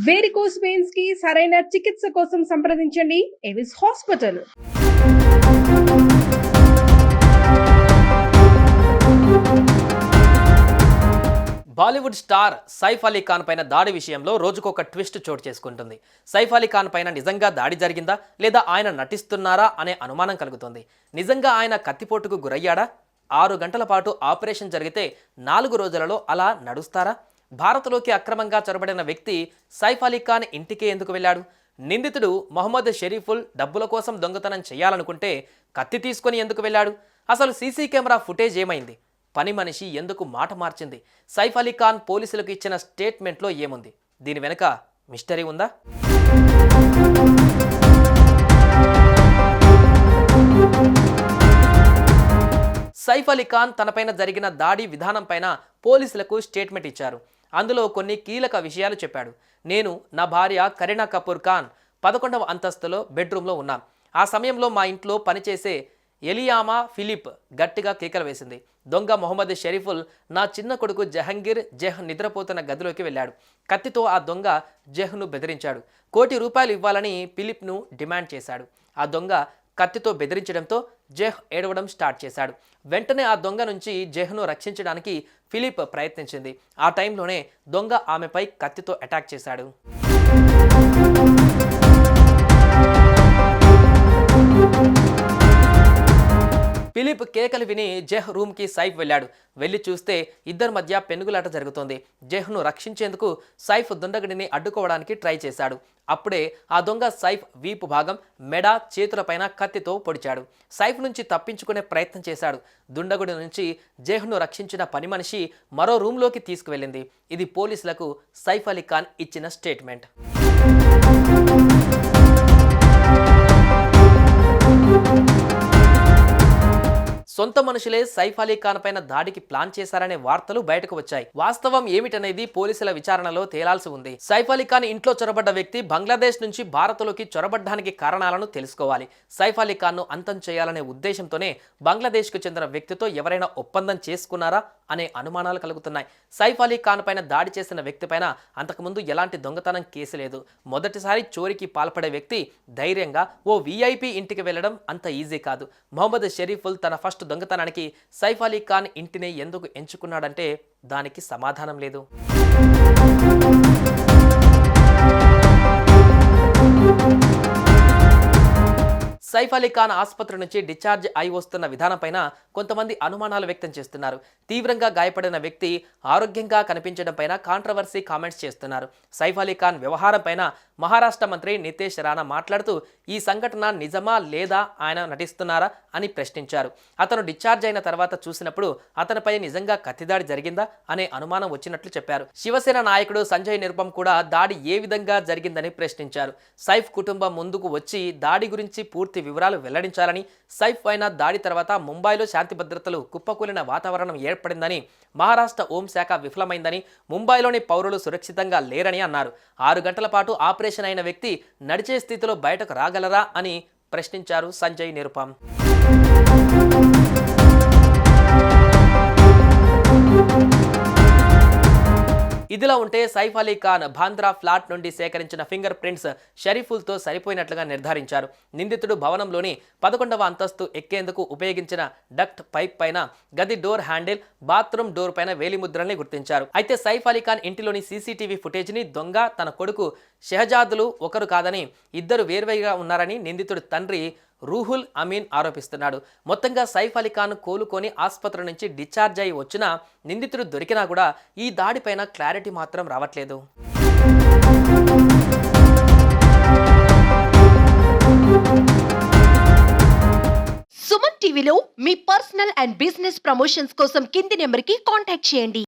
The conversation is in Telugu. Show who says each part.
Speaker 1: వేరికోస్ వెయిన్స్ కి సరైన చికిత్స కోసం సంప్రదించండి ఎవిస్ హాస్పిటల్.
Speaker 2: బాలీవుడ్ స్టార్ సైఫ్ అలీ ఖాన్ పైన దాడి విషయంలో రోజుకొక ట్విస్ట్ చోటు చేసుకుంటుంది. సైఫ్ అలీ ఖాన్ పైన నిజంగా దాడి జరిగిందా లేదా ఆయన నటిస్తున్నారా అనే అనుమానం కలుగుతుంది. నిజంగా ఆయన కత్తిపోటుకు గురయ్యాడా? 6 గంటల పాటు ఆపరేషన్ జరిగితే 4 రోజులలో అలా నడుస్తారా? భారత్లోకి అక్రమంగా చొరబడిన వ్యక్తి సైఫ్ అలీ ఖాన్ ఇంటికి ఎందుకు వెళ్ళాడు? నిందితుడు మొహమ్మద్ షరీఫుల్ డబ్బుల కోసం దొంగతనం చేయాలనుకుంటే కత్తి తీసుకొని ఎందుకు వెళ్ళాడు? అసలు సీసీ కెమెరా ఫుటేజ్ ఏమైంది? పని మనిషి ఎందుకు మాట మార్చింది? సైఫ్ అలీ ఖాన్ పోలీసులకు ఇచ్చిన స్టేట్మెంట్లో ఏముంది? దీని వెనుక మిస్టరీ ఉందా? సైఫ్ అలీ ఖాన్ తనపైన జరిగిన దాడి విధానం పైన పోలీసులకు స్టేట్మెంట్ ఇచ్చారు. అందులో కొన్ని కీలక విషయాలు చెప్పాడు. నేను, నా భార్య కరీనా కపూర్ ఖాన్ 11వ అంతస్తులో బెడ్రూమ్లో ఉన్నాం. ఆ సమయంలో మా ఇంట్లో పనిచేసే ఎలియామా ఫిలిప్ గట్టిగా కేకలు వేసింది. దొంగ మొహమ్మద్ షరీఫుల్ నా చిన్న కొడుకు జహంగీర్ జెహ్ నిద్రపోతున్న గదిలోకి వెళ్ళాడు. కత్తితో ఆ దొంగ జెహ్ను బెదిరించాడు. ₹1 కోటి ఇవ్వాలని ఫిలిప్ను డిమాండ్ చేశాడు. ఆ దొంగ కత్తితో బెదిరించడంతో జెహ్ ఏడవడం స్టార్ట్ చేశాడు. వెంటనే ఆ దొంగ నుంచి జెహ్ను రక్షించడానికి ఫిలిప్ ప్రయత్నించింది. ఆ టైంలోనే దొంగ ఆమెపై కత్తితో అటాక్ చేశాడు. ఫిలిప్ కేకలు విని జెహ్ రూమ్కి సైఫ్ వెళ్ళాడు. వెళ్ళి చూస్తే ఇద్దరి మధ్య పెనుగులాట జరుగుతోంది. జెహ్ను రక్షించేందుకు సైఫ్ దుండగుడిని అడ్డుకోవడానికి ట్రై చేశాడు. అప్పుడే ఆ దొంగ సైఫ్ వీపు భాగం, మెడ, చేతులపైన కత్తితో పొడిచాడు. సైఫ్ నుంచి తప్పించుకునే ప్రయత్నం చేశాడు. దుండగుడి నుంచి జెహ్ను రక్షించిన పని మనిషి మరో రూమ్లోకి తీసుకువెళ్ళింది. ఇది పోలీసులకు సైఫ్ అలీ ఖాన్ ఇచ్చిన స్టేట్మెంట్. సొంత మనుషులే సైఫ్ అలీ ఖాన్ పైన దాడికి ప్లాన్ చేశారనే వార్తలు బయటకు వచ్చాయి. వాస్తవం ఏమిటనేది పోలీసుల విచారణలో తేలాల్సి ఉంది. సైఫ్ అలీ ఖాన్ ఇంట్లో చొరబడ్డ వ్యక్తి బంగ్లాదేశ్ నుంచి భారత్లోకి చొరబడ్డానికి కారణాలను తెలుసుకోవాలి. సైఫ్ అలీ ఖాన్ను అంతం చేయాలనే ఉద్దేశంతోనే బంగ్లాదేశ్కు చెందిన వ్యక్తితో ఎవరైనా ఒప్పందం చేసుకున్నారా అనే అనుమానాలు కలుగుతున్నాయి. సైఫ్ అలీ ఖాన్ పైన దాడి చేసిన వ్యక్తి పైన అంతకుముందు ఎలాంటి దొంగతనం కేసు లేదు. మొదటిసారి చోరీకి పాల్పడే వ్యక్తి ధైర్యంగా ఓ వీఐపీ ఇంటికి వెళ్లడం అంత ఈజీ కాదు. మొహమ్మద్ షరీఫుల్ తన ఫస్ట్ దొంగతనానికి సైఫ్ అలీ ఖాన్ ఇంటిని ఎందుకు ఎంచుకున్నాడంటే దానికి సమాధానం లేదు. సైఫ్ అలీ ఖాన్ ఆసుపత్రి నుంచి డిశ్చార్జ్ అయి వస్తున్న విధానంపైన కొంతమంది అనుమానాలు వ్యక్తం చేస్తున్నారు. తీవ్రంగా గాయపడిన వ్యక్తి ఆరోగ్యంగా కనిపించడం పైన కాంట్రవర్సీ కామెంట్స్ చేస్తున్నారు. సైఫ్ అలీ ఖాన్ వ్యవహారం పైన మహారాష్ట్ర మంత్రి నితేష్ రాణా మాట్లాడుతూ ఈ సంఘటన నిజమా లేదా ఆయన నటిస్తున్నారా అని ప్రశ్నించారు. అతను డిశ్చార్జ్ అయిన తర్వాత చూసినప్పుడు అతనిపై నిజంగా కత్తిదాడి జరిగిందా అనే అనుమానం వచ్చినట్లు చెప్పారు. శివసేన నాయకుడు సంజయ్ నిరుపమ్ కూడా దాడి ఏ విధంగా జరిగిందని ప్రశ్నించారు. సైఫ్ కుటుంబం ముందుకు వచ్చి దాడి గురించి పూర్తి వివరాలు వెల్లడించాలని, సైఫ్ పైన దాడి తర్వాత ముంబైలో శాంతి భద్రతలు కుప్పకూలిన వాతావరణం ఏర్పడిందని, మహారాష్ట్ర హోంశాఖ విఫలమైందని, ముంబైలోని పౌరులు సురక్షితంగా లేరని అన్నారు. 6 గంటల పాటు ఆపరేషన్ అయిన వ్యక్తి నడిచే స్థితిలో బయటకు రాగలరా అని ప్రశ్నించారు సంజయ్ నిరుపమ్. ఇదిలా ఉంటే సైఫ్ అలీ ఖాన్ బాంద్రా ఫ్లాట్ నుండి సేకరించిన ఫింగర్ ప్రింట్స్ షరీఫుల్తో సరిపోయినట్లుగా నిర్ధారించారు. నిందితుడు భవనంలోని 11వ అంతస్తు ఎక్కేందుకు ఉపయోగించిన డక్ట్ పైప్ పైన, గది డోర్ హ్యాండిల్, బాత్రూమ్ డోర్ పైన వేలిముద్రల్ని గుర్తించారు. అయితే సైఫ్ అలీ ఖాన్ ఇంటిలోని సీసీటీవీ ఫుటేజ్ని దొంగ తన కొడుకు షెహజాదులు ఒకరు కాదని, ఇద్దరు వేర్వేరుగా ఉన్నారని నిందితుడు తండ్రి రూహుల్ అమీన్ ఆరోపిస్తున్నాడు. మొత్తంగా సైఫ్ అలీ ఖాన్ కోలుకొని ఆసుపత్రి నుంచి డిశ్చార్జ్ అయి వచ్చినా, నిందితుడు దొరికినా కూడా ఈ దాడిపైన క్లారిటీ మాత్రం రావట్లేదు.
Speaker 3: సుమన్ టీవీలో మీ పర్సనల్ అండ్ బిజినెస్ ప్రమోషన్స్ కోసం కింది నెంబర్కి కాంటాక్ట్ చేయండి.